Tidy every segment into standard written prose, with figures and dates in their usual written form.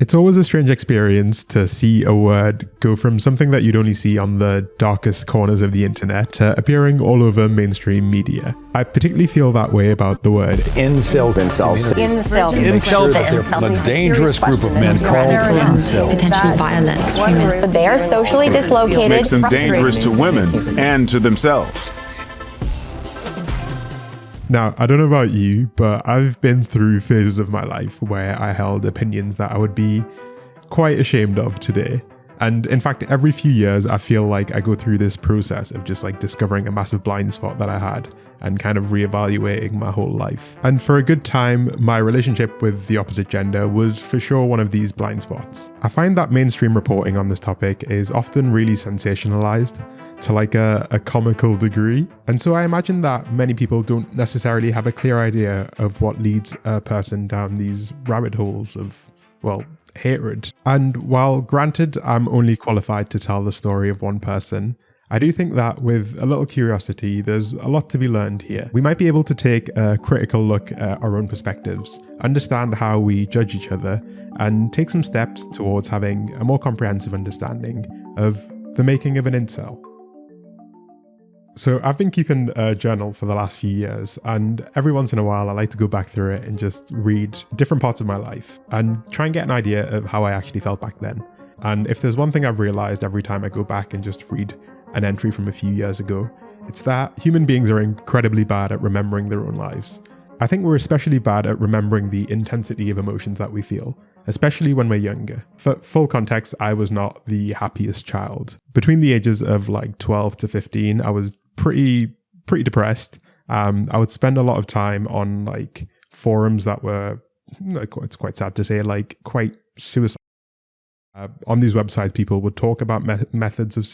It's always a strange experience to see a word go from something that you'd only see on the darkest corners of the internet to appearing all over mainstream media. I particularly feel that way about the word incel. The dangerous group of men called incel. Potentially violent extremists. They are socially dislocated. Makes them dangerous to women and to themselves. Now, I don't know about you, but I've been through phases of my life where I held opinions that I would be quite ashamed of today. And in fact, every few years, I feel like I go through this process of just like discovering a massive blind spot that I had and kind of reevaluating my whole life. And for a good time, my relationship with the opposite gender was for sure one of these blind spots. I find that mainstream reporting on this topic is often really sensationalized to like a comical degree. And so I imagine that many people don't necessarily have a clear idea of what leads a person down these rabbit holes of, well, hatred. And while granted, I'm only qualified to tell the story of one person, I do think that with a little curiosity, there's a lot to be learned here. We might be able to take a critical look at our own perspectives, understand how we judge each other, and take some steps towards having a more comprehensive understanding of the making of an incel. So I've been keeping a journal for the last few years, and every once in a while I like to go back through it and just read different parts of my life and try and get an idea of how I actually felt back then. And if there's one thing I've realized every time I go back and just read an entry from a few years ago, it's that human beings are incredibly bad at remembering their own lives. I think we're especially bad at remembering the intensity of emotions that we feel, especially when we're younger. For full context, I was not the happiest child. Between the ages of like 12 to 15, I was pretty depressed. I would spend a lot of time on like forums that were, it's quite sad to say, like quite suicidal. On these websites, people would talk about methods of,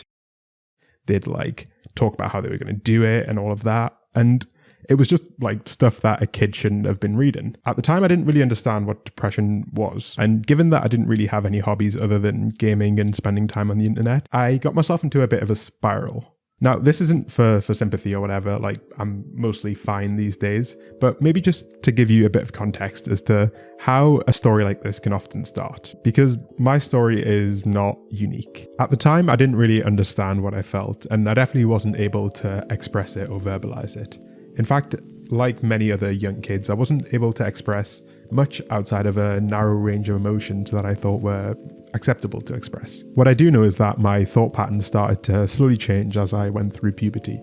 they'd like talk about how they were going to do it and all of that. And it was just like stuff that a kid shouldn't have been reading. At the time, I didn't really understand what depression was. And given that I didn't really have any hobbies other than gaming and spending time on the internet, I got myself into a bit of a spiral. Now, this isn't for sympathy or whatever, like I'm mostly fine these days, but maybe just to give you a bit of context as to how a story like this can often start, because my story is not unique. At the time, I didn't really understand what I felt, and I definitely wasn't able to express it or verbalize it. In fact, like many other young kids, I wasn't able to express much outside of a narrow range of emotions that I thought were acceptable to express. What I do know is that my thought patterns started to slowly change as I went through puberty.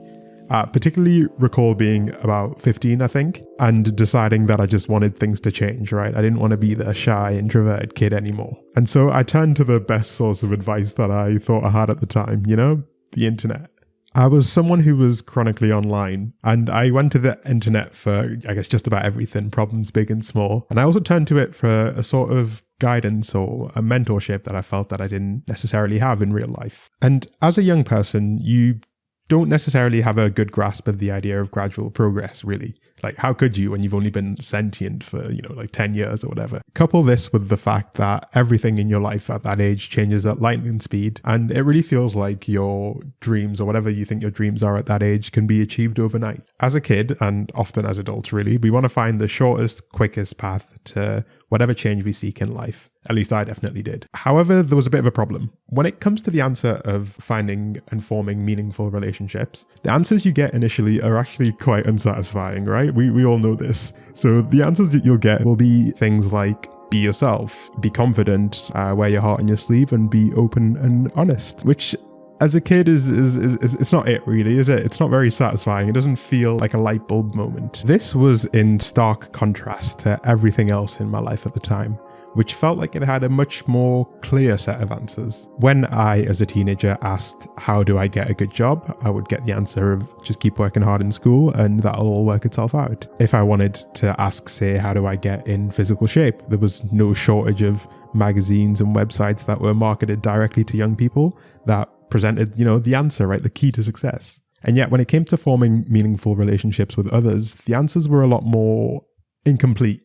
I particularly recall being about 15, I think, and deciding that I just wanted things to change, right? I didn't want to be the shy, introverted kid anymore. And so I turned to the best source of advice that I thought I had at the time, the internet. I was someone who was chronically online, and I went to the internet for, I guess, just about everything, problems big and small. And I also turned to it for a sort of guidance or a mentorship that I felt that I didn't necessarily have in real life. And as a young person, you don't necessarily have a good grasp of the idea of gradual progress, really. Like, how could you when you've only been sentient for, like 10 years or whatever? Couple this with the fact that everything in your life at that age changes at lightning speed, and it really feels like your dreams or whatever you think your dreams are at that age can be achieved overnight. As a kid, and often as adults really, we want to find the shortest, quickest path to whatever change we seek in life. At least I definitely did. However, there was a bit of a problem. When it comes to the answer of finding and forming meaningful relationships, the answers you get initially are actually quite unsatisfying, right? We all know this. So the answers that you'll get will be things like be yourself, be confident, wear your heart on your sleeve, and be open and honest, which as a kid is it's not it really, is it? It's not very satisfying. It doesn't feel like a light bulb moment. This was in stark contrast to everything else in my life at the time, which felt like it had a much more clear set of answers. When I, as a teenager, asked, how do I get a good job? I would get the answer of just keep working hard in school and that'll all work itself out. If I wanted to ask, say, how do I get in physical shape? There was no shortage of magazines and websites that were marketed directly to young people that presented, the answer, right? The key to success. And yet when it came to forming meaningful relationships with others, the answers were a lot more incomplete.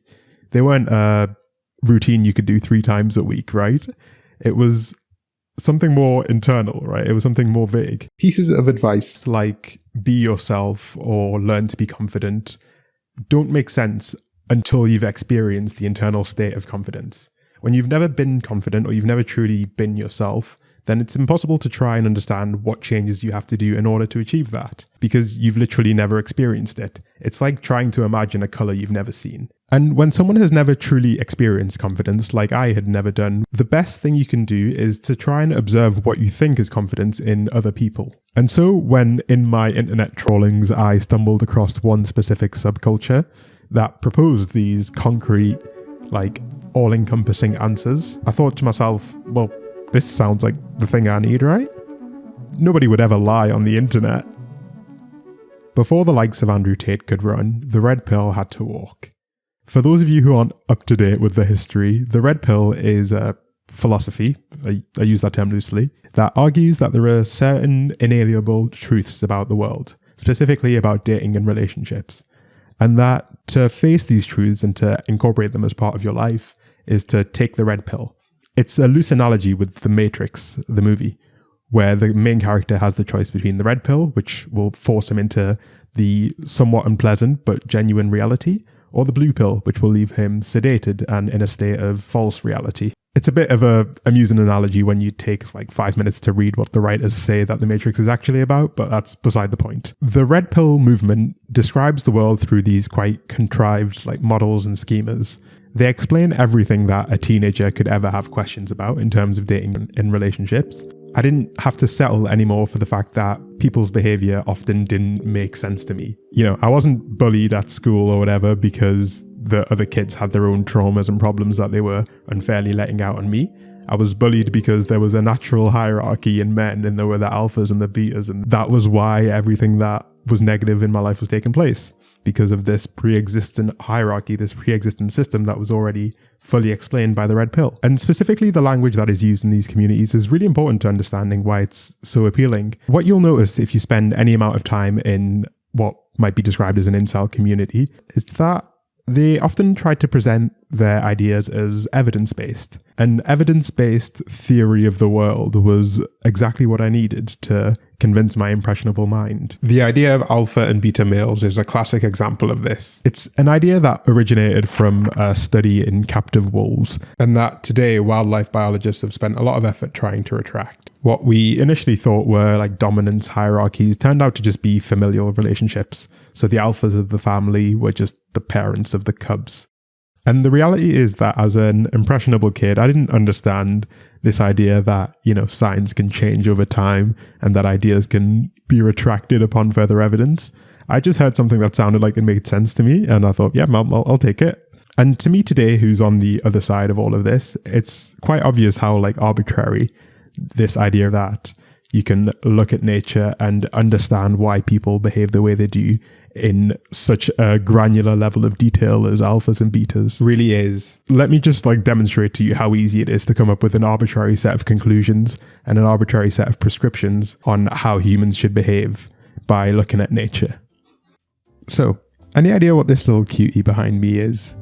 They weren't a routine you could do 3 times a week, right? It was something more internal, right? It was something more vague. Pieces of advice like be yourself or learn to be confident don't make sense until you've experienced the internal state of confidence. When you've never been confident or you've never truly been yourself, then it's impossible to try and understand what changes you have to do in order to achieve that, because you've literally never experienced it. It's like trying to imagine a color you've never seen. And when someone has never truly experienced confidence, like I had never done, the best thing you can do is to try and observe what you think is confidence in other people. And so when in my internet trawlings, I stumbled across one specific subculture that proposed these concrete, like all-encompassing answers, I thought to myself, well, this sounds like the thing I need, right? Nobody would ever lie on the internet. Before the likes of Andrew Tate could run, the red pill had to walk. For those of you who aren't up to date with the history, the red pill is a philosophy, I use that term loosely, that argues that there are certain inalienable truths about the world, specifically about dating and relationships, and that to face these truths and to incorporate them as part of your life is to take the red pill. It's a loose analogy with The Matrix, the movie, where the main character has the choice between the red pill, which will force him into the somewhat unpleasant but genuine reality, or the blue pill, which will leave him sedated and in a state of false reality. It's a bit of an amusing analogy when you take like 5 minutes to read what the writers say that The Matrix is actually about, but that's beside the point. The red pill movement describes the world through these quite contrived like models and schemas. They explain everything that a teenager could ever have questions about in terms of dating and relationships. I didn't have to settle anymore for the fact that people's behavior often didn't make sense to me. You know, I wasn't bullied at school or whatever because the other kids had their own traumas and problems that they were unfairly letting out on me. I was bullied because there was a natural hierarchy in men and there were the alphas and the betas, and that was why everything that was negative in my life was taking place. Because of this pre-existent hierarchy, this pre-existent system that was already fully explained by the red pill. And specifically the language that is used in these communities is really important to understanding why it's so appealing. What you'll notice if you spend any amount of time in what might be described as an incel community is that they often try to present their ideas as evidence-based. An evidence-based theory of the world was exactly what I needed to convince my impressionable mind. The idea of alpha and beta males is a classic example of this. It's an idea that originated from a study in captive wolves, and that today wildlife biologists have spent a lot of effort trying to retract. What we initially thought were like dominance hierarchies turned out to just be familial relationships. So the alphas of the family were just the parents of the cubs. And the reality is that as an impressionable kid, I didn't understand this idea that, you know, science can change over time and that ideas can be retracted upon further evidence. I just heard something that sounded like it made sense to me, and I thought, yeah, I'll take it. And to me today, who's on the other side of all of this, it's quite obvious how like arbitrary this idea that you can look at nature and understand why people behave the way they do in such a granular level of detail as alphas and betas really is. Let me just like demonstrate to you how easy it is to come up with an arbitrary set of conclusions and an arbitrary set of prescriptions on how humans should behave by looking at nature. So, any idea what this little cutie behind me is?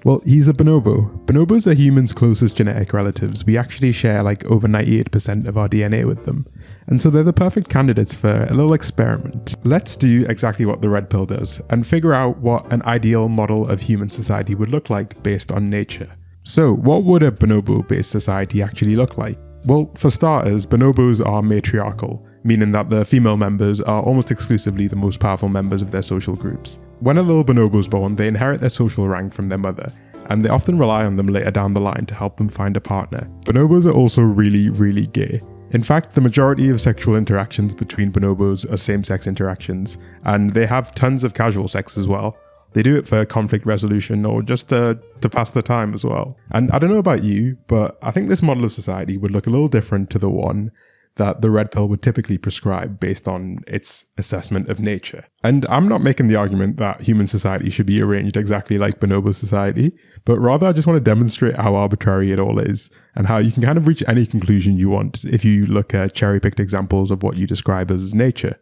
Well, he's a bonobo. Bonobos are humans' closest genetic relatives. We actually share like over 98% of our DNA with them. And so they're the perfect candidates for a little experiment. Let's do exactly what the red pill does and figure out what an ideal model of human society would look like based on nature. So what would a bonobo-based society actually look like? Well, for starters, bonobos are matriarchal, meaning that the female members are almost exclusively the most powerful members of their social groups. When a little bonobo is born, they inherit their social rank from their mother, and they often rely on them later down the line to help them find a partner. Bonobos are also really, really gay. In fact, the majority of sexual interactions between bonobos are same-sex interactions, and they have tons of casual sex as well. They do it for conflict resolution or just to pass the time as well. And I don't know about you, but I think this model of society would look a little different to the one that the red pill would typically prescribe based on its assessment of nature. And I'm not making the argument that human society should be arranged exactly like bonobo society, but rather I just want to demonstrate how arbitrary it all is and how you can kind of reach any conclusion you want if you look at cherry-picked examples of what you describe as nature.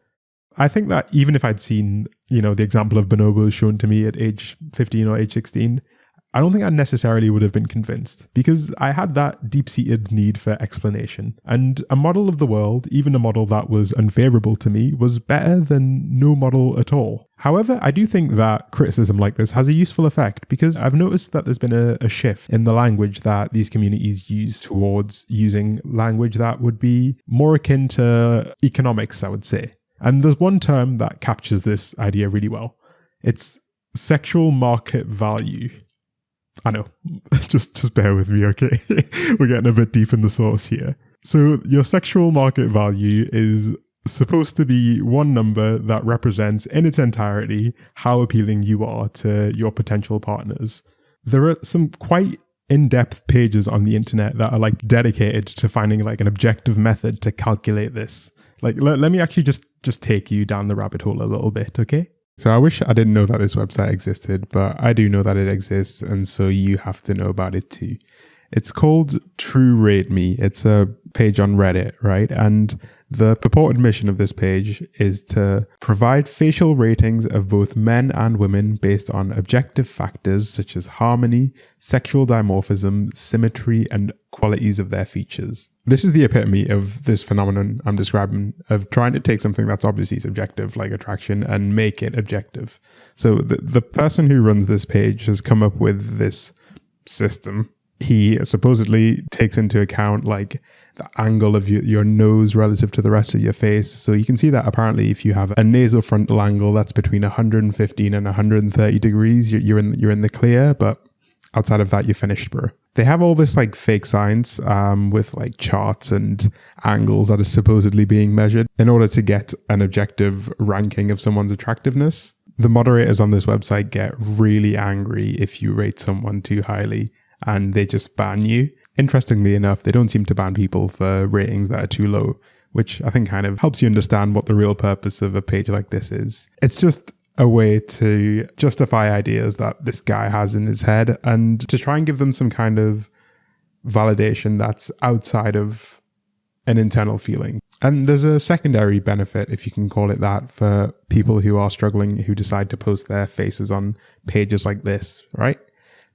I think that even if I'd seen, the example of bonobos shown to me at age 15 or age 16, I don't think I necessarily would have been convinced because I had that deep-seated need for explanation. And a model of the world, even a model that was unfavorable to me, was better than no model at all. However, I do think that criticism like this has a useful effect because I've noticed that there's been a shift in the language that these communities use towards using language that would be more akin to economics, I would say. And there's one term that captures this idea really well. It's sexual market value. I know, just bear with me, okay? We're getting a bit deep in the sauce here. So your sexual market value is supposed to be one number that represents in its entirety how appealing you are to your potential partners. There are some quite in-depth pages on the internet that are like dedicated to finding like an objective method to calculate this. Like, let me actually just take you down the rabbit hole a little bit, okay? So I wish I didn't know that this website existed, but I do know that it exists, and so you have to know about it too. It's called True Rate Me. It's a page on Reddit, right? And the purported mission of this page is to provide facial ratings of both men and women based on objective factors such as harmony, sexual dimorphism, symmetry, and qualities of their features. This is the epitome of this phenomenon I'm describing, of trying to take something that's obviously subjective, like attraction, and make it objective. So the person who runs this page has come up with this system. He supposedly takes into account like the angle of your nose relative to the rest of your face. So you can see that apparently if you have a nasofrontal angle that's between 115 and 130 degrees, you're in the clear, but outside of that, you're finished, bro. They have all this like fake science with like charts and angles that are supposedly being measured in order to get an objective ranking of someone's attractiveness. The moderators on this website get really angry if you rate someone too highly, and they just ban you. Interestingly enough, they don't seem to ban people for ratings that are too low, which I think kind of helps you understand what the real purpose of a page like this is. It's just a way to justify ideas that this guy has in his head and to try and give them some kind of validation that's outside of an internal feeling. And there's a secondary benefit, if you can call it that, for people who are struggling, who decide to post their faces on pages like this, right?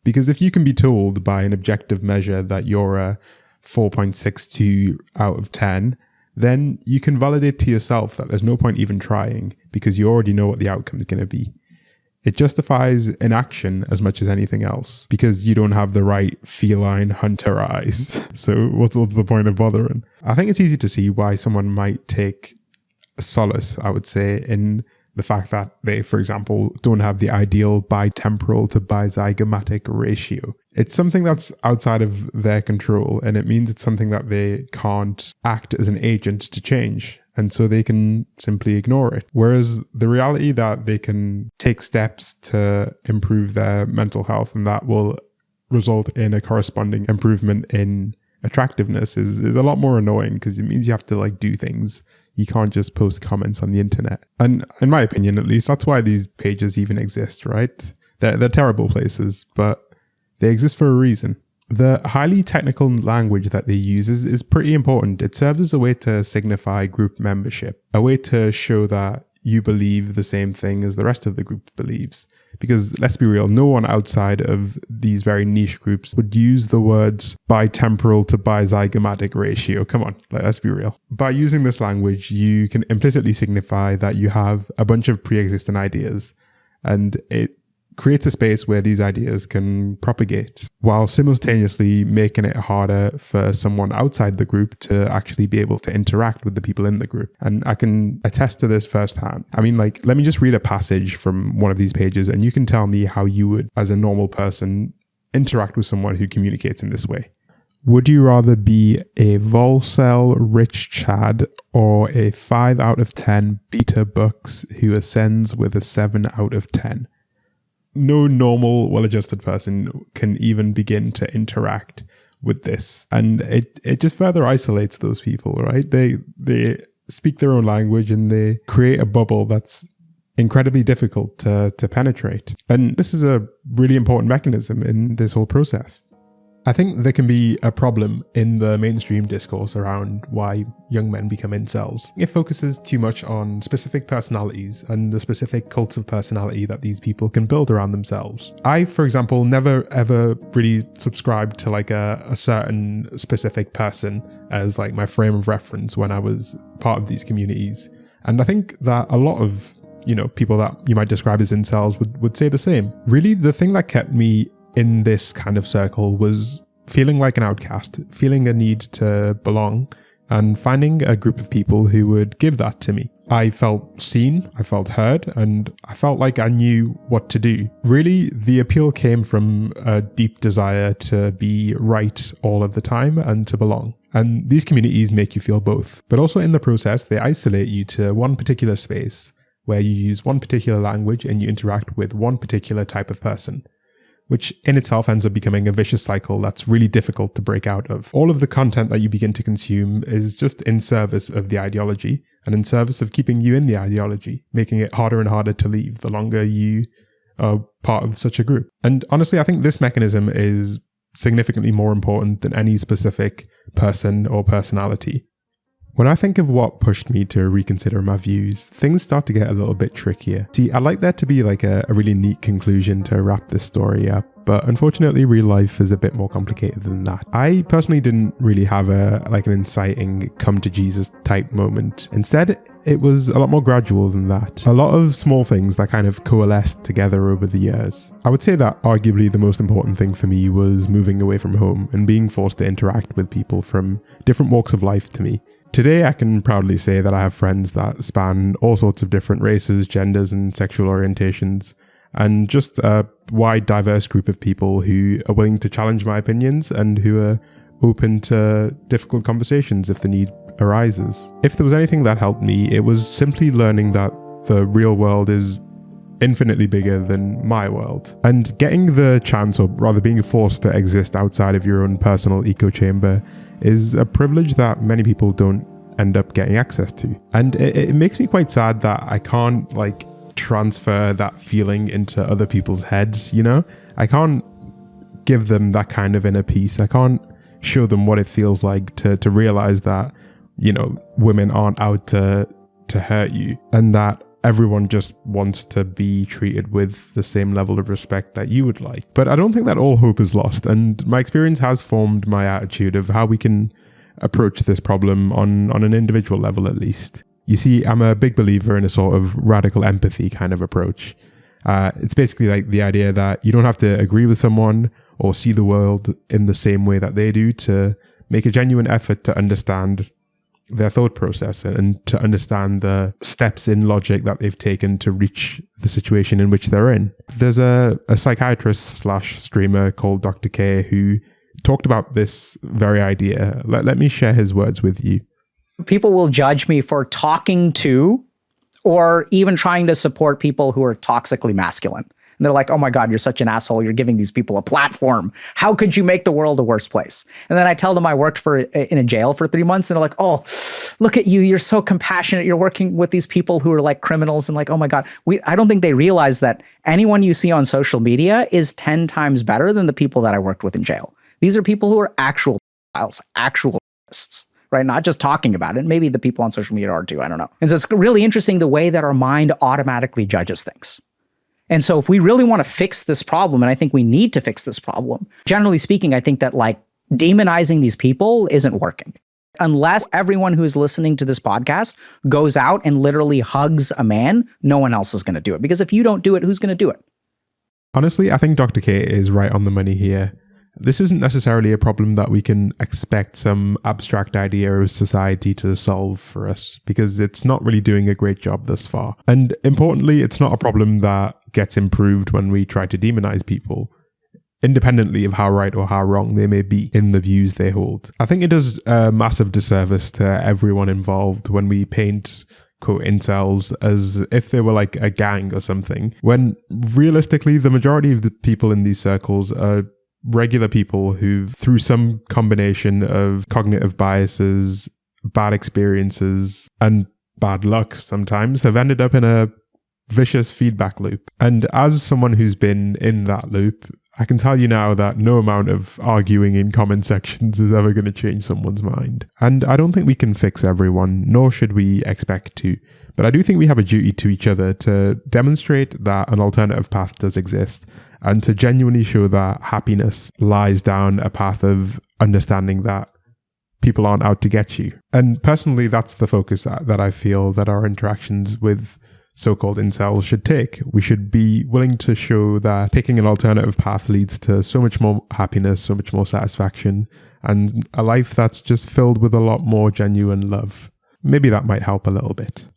Because if you can be told by an objective measure that you're a 4.62 out of 10, then you can validate to yourself that there's no point even trying because you already know what the outcome is going to be. It justifies inaction as much as anything else because you don't have the right feline hunter eyes. So what's the point of bothering? I think it's easy to see why someone might take solace, I would say, in the fact that they, for example, don't have the ideal bitemporal to bizygomatic ratio. It's something that's outside of their control, and it means it's something that they can't act as an agent to change, and so they can simply ignore it. Whereas the reality that they can take steps to improve their mental health, and that will result in a corresponding improvement in attractiveness is a lot more annoying because it means you have to like do things. You can't just post comments on the internet. And in my opinion, at least, that's why these pages even exist, right? They're terrible places, but they exist for a reason. The highly technical language that they use is pretty important. It serves as a way to signify group membership, a way to show that you believe the same thing as the rest of the group believes. Because let's be real, no one outside of these very niche groups would use the words bitemporal to bizygomatic ratio. Come on, let's be real. By using this language, you can implicitly signify that you have a bunch of pre-existing ideas, and it creates a space where these ideas can propagate while simultaneously making it harder for someone outside the group to actually be able to interact with the people in the group. And I can attest to this firsthand. I mean, like, let me just read a passage from one of these pages and you can tell me how you would, as a normal person, interact with someone who communicates in this way. Would you rather be a Volcel rich Chad or a 5 out of 10 beta bucks who ascends with a 7 out of 10? No normal, well-adjusted person can even begin to interact with this. And it just further isolates those people, right? They speak their own language and they create a bubble that's incredibly difficult to penetrate. And this is a really important mechanism in this whole process. I think there can be a problem in the mainstream discourse around why young men become incels. It focuses too much on specific personalities and the specific cults of personality that these people can build around themselves. I, for example, never ever really subscribed to like a certain specific person as like my frame of reference when I was part of these communities. And I think that a lot of, people that you might describe as incels would say the same. Really, the thing that kept me in this kind of circle was feeling like an outcast, feeling a need to belong, and finding a group of people who would give that to me. I felt seen, I felt heard, and I felt like I knew what to do. Really, the appeal came from a deep desire to be right all of the time and to belong. And these communities make you feel both, but also in the process, they isolate you to one particular space where you use one particular language and you interact with one particular type of person, which in itself ends up becoming a vicious cycle that's really difficult to break out of. All of the content that you begin to consume is just in service of the ideology and in service of keeping you in the ideology, making it harder and harder to leave the longer you are part of such a group. And honestly, I think this mechanism is significantly more important than any specific person or personality. When I think of what pushed me to reconsider my views, things start to get a little bit trickier. See, I'd like there to be like a really neat conclusion to wrap this story up, but unfortunately real life is a bit more complicated than that. I personally didn't really have an inciting come to Jesus type moment. Instead, it was a lot more gradual than that. A lot of small things that kind of coalesced together over the years. I would say that arguably the most important thing for me was moving away from home and being forced to interact with people from different walks of life to me. Today, I can proudly say that I have friends that span all sorts of different races, genders, and sexual orientations, and just a wide, diverse group of people who are willing to challenge my opinions and who are open to difficult conversations if the need arises. If there was anything that helped me, it was simply learning that the real world is infinitely bigger than my world. And getting the chance, or rather being forced to exist outside of your own personal echo chamber, is a privilege that many people don't end up getting access to. And it makes me quite sad that I can't transfer that feeling into other people's heads, I can't give them that kind of inner peace. I can't show them what it feels like to realize that, women aren't out to hurt you, and that everyone just wants to be treated with the same level of respect that you would like. But I don't think that all hope is lost, and my experience has formed my attitude of how we can approach this problem on an individual level at least. You see, I'm a big believer in a sort of radical empathy kind of approach. It's basically like the idea that you don't have to agree with someone or see the world in the same way that they do to make a genuine effort to understand their thought process and to understand the steps in logic that they've taken to reach the situation in which they're in. There's a psychiatrist / streamer called Dr. K who talked about this very idea. Let me share his words with you. People will judge me for talking to or even trying to support people who are toxically masculine. And they're like, oh my God, you're such an asshole. You're giving these people a platform. How could you make the world a worse place? And then I tell them I worked in a jail for 3 months, and they're like, oh, look at you. You're so compassionate. You're working with these people who are like criminals. And like, oh my God, I don't think they realize that anyone you see on social media is 10 times better than the people that I worked with in jail. These are people who are actual files, actual rapists, right? Not just talking about it. Maybe the people on social media are too. I don't know. And so it's really interesting the way that our mind automatically judges things. And so if we really want to fix this problem, and I think we need to fix this problem, generally speaking, I think that demonizing these people isn't working. Unless everyone who's listening to this podcast goes out and literally hugs a man, no one else is going to do it. Because if you don't do it, who's going to do it? Honestly, I think Dr. K is right on the money here. This isn't necessarily a problem that we can expect some abstract idea of society to solve for us, because it's not really doing a great job thus far. And importantly, it's not a problem that gets improved when we try to demonize people, independently of how right or how wrong they may be in the views they hold. I think it does a massive disservice to everyone involved when we paint quote incels as if they were like a gang or something, when realistically the majority of the people in these circles are regular people who, through some combination of cognitive biases, bad experiences, and bad luck sometimes, have ended up in a vicious feedback loop. And as someone who's been in that loop, I can tell you now that no amount of arguing in comment sections is ever going to change someone's mind. And I don't think we can fix everyone, nor should we expect to. But I do think we have a duty to each other to demonstrate that an alternative path does exist, and to genuinely show that happiness lies down a path of understanding that people aren't out to get you. And personally, that's the focus that I feel that our interactions with so-called incels should take. We should be willing to show that picking an alternative path leads to so much more happiness, so much more satisfaction, and a life that's just filled with a lot more genuine love. Maybe that might help a little bit.